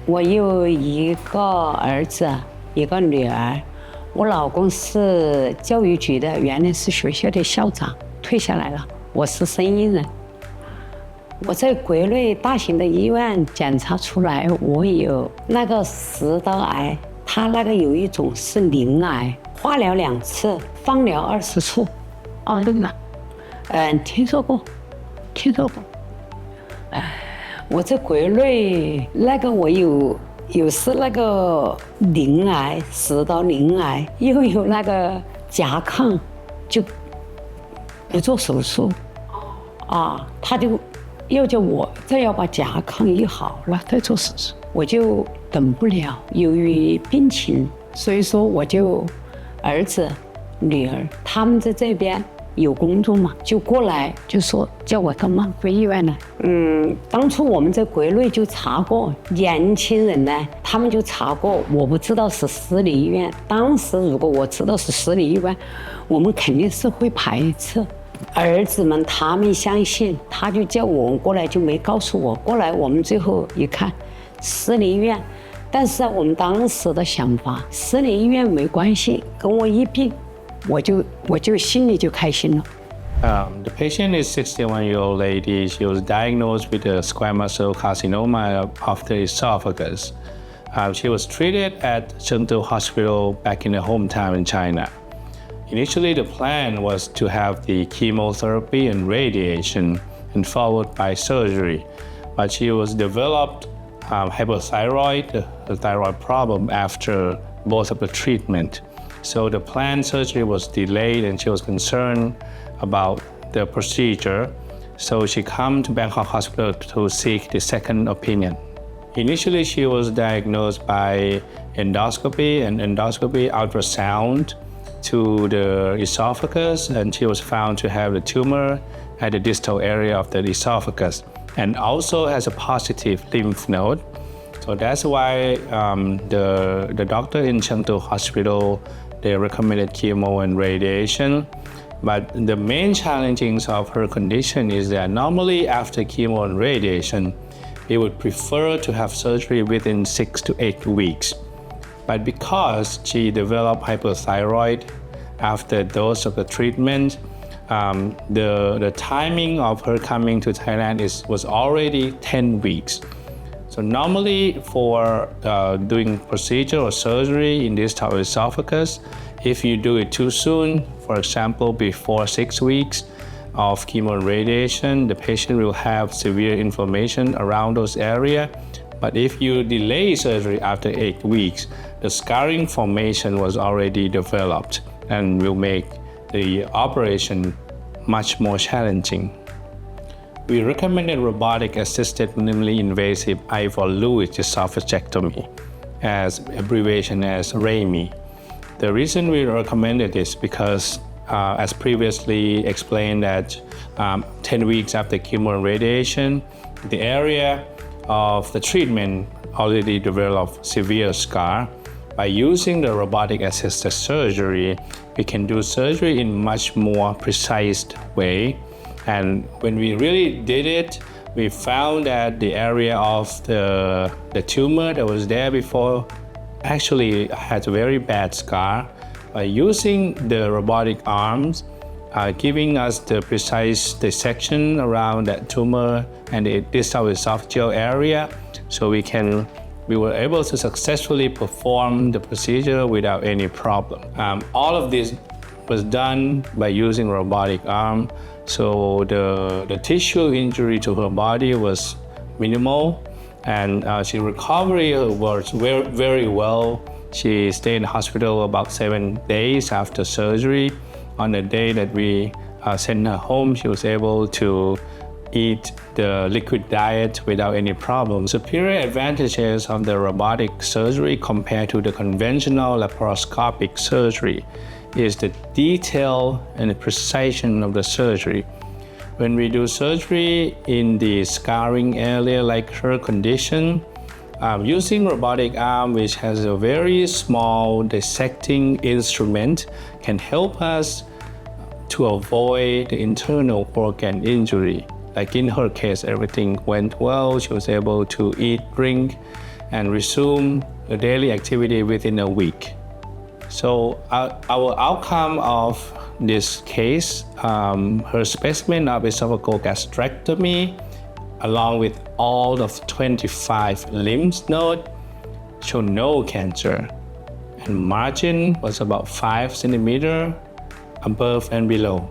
我有一个儿子，一个女儿。我老公是教育局的，原来是学校的校长，退下来了。我是生意人。我在国内大型的医院检查出来，我有那个食道癌，他那个有一种是鳞癌，化疗2次，放疗20处。哦，对了，听说过。我在国内那个我有是那个鳞癌，食道鳞癌，又有那个甲亢，就不做手术。他就又叫我再要把甲亢医好了再做手术，我就等不了。由于病情，所以说我就儿子、女儿他们在这边有工作嘛，就过来就说叫我到孟非医院来。当初我们在国内就查过，年轻人呢，他们就查过，我不知道是私立医院。当时如果我知道是私立医院，我们肯定是会排斥。儿子们他们相信，他就叫我们过来，就没告诉我。过来我们最后一看，私立医院。但是我们当时的想法，私立医院没关系，跟我一并，我就心里就开心了。The patient is 61-year-old lady. She was diagnosed with a squamous cell carcinoma of the esophagus. She was treated at Chengdu Hospital back in her hometown in China. Initially, the plan was to have the chemotherapy and radiation and followed by surgery. But she was developed hypothyroid, a thyroid problem after both of the treatment. So the planned surgery was delayed and she was concerned about the procedure. So she came to Bangkok Hospital to seek the second opinion. Initially, she was diagnosed by endoscopy and endoscopy ultrasound to the esophagus, and she was found to have a tumor at the distal area of the esophagus and also has a positive lymph node. So that's why the doctor in Chengdu Hospital, they recommended chemo and radiation. But the main challenging of her condition is that normally after chemo and radiation, we would prefer to have surgery within 6 to 8 weeks. But because she developed hypothyroid after dose of the treatment, the timing of her coming to Thailand was already 10 weeks. So normally for doing procedure or surgery in this type of esophagus, if you do it too soon, for example, before 6 weeks of chemo and radiation, the patient will have severe inflammation around those areas. But if you delay surgery after 8 weeks, the scarring formation was already developed and will make the operation much more challenging. We recommended robotic-assisted minimally invasive Ivor Lewis esophagectomy, as abbreviation as RAMI. The reason we recommended this because, as previously explained, that 10 weeks after chemo and radiation, the area of the treatment already developed severe scar. By using the robotic-assisted surgery, we can do surgery in much more precise way. And when we really did it, we found that the area of the tumor that was there before actually had a very bad scar. By using the robotic arms, giving us the precise dissection around that tumor and the distal esophageal area, so we were able to successfully perform the procedure without any problem. All of this was done by using robotic arm, so the tissue injury to her body was minimal, and she recovery was very well. She stayed in the hospital about 7 days after surgery. On the day that we sent her home, she was able to eat the liquid diet without any problem. Superior advantages of the robotic surgery compared to the conventional laparoscopic surgery is the detail and the precision of the surgery. When we do surgery in the scarring area like her condition, using robotic arm, which has a very small dissecting instrument, can help us to avoid the internal organ injury. Like in her case, everything went well. She was able to eat, drink, and resume a daily activity within a week. So our outcome of this case, her specimen of esophageal gastrectomy, along with all of 25 lymph nodes, showed no cancer, and margin was about 5 centimeters above and below.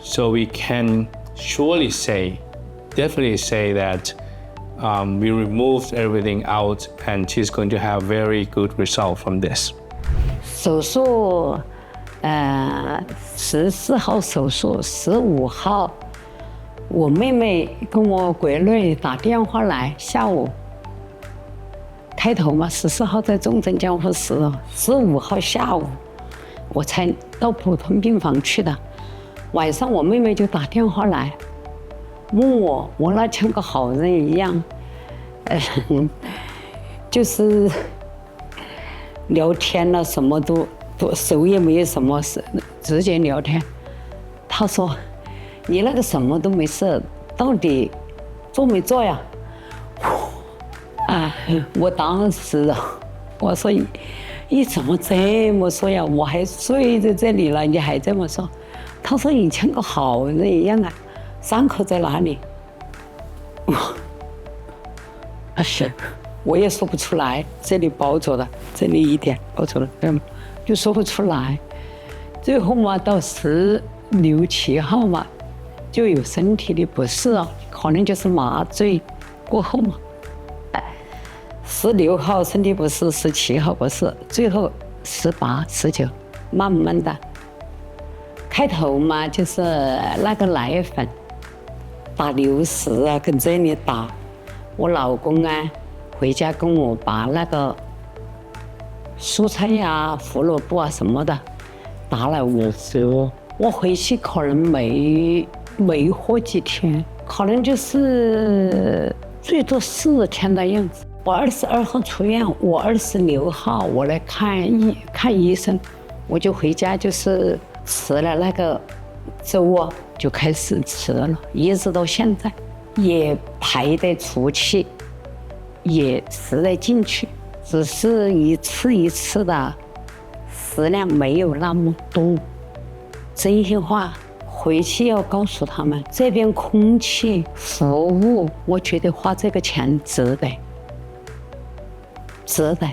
So we can surely say, definitely say that we removed everything out, and she's going to have very good result from this. 手术，14号手术，15号，我妹妹跟我闺女打电话来，下午。开头嘛，14号在重症监护室，15号下午我才到普通病房去的。晚上我妹妹就打电话来，问我那像个好人一样，就是聊天了，什么都手也没有什么事，直接聊天。她说：“你那个什么都没事，到底做没做呀？”我当时我说你怎么这么说呀？我还睡在这里了，你还这么说？他说你像个好人一样啊，伤口在哪里？是，我也说不出来，这里包着的，这里一点包着的，就说不出来。最后嘛，到16、17号嘛，就有身体的不适啊，可能就是麻醉过后嘛。16号身体不适，17号不适，最后18、19，慢慢的。开头嘛，就是那个奶粉打60啊，跟这里打。我老公啊，回家跟我把那个蔬菜呀、胡萝卜啊什么的打了50。我回去可能没活几天，可能就是最多4天的样子。我22号出院，我26号我来看医生，我就回家就是吃了那个粥啊，就开始吃了，一直到现在，也排得出去，也吃得进去，只是一次一次的食量没有那么多。真心话回去要告诉他们，这边空气服务，我觉得花这个钱值得。值得。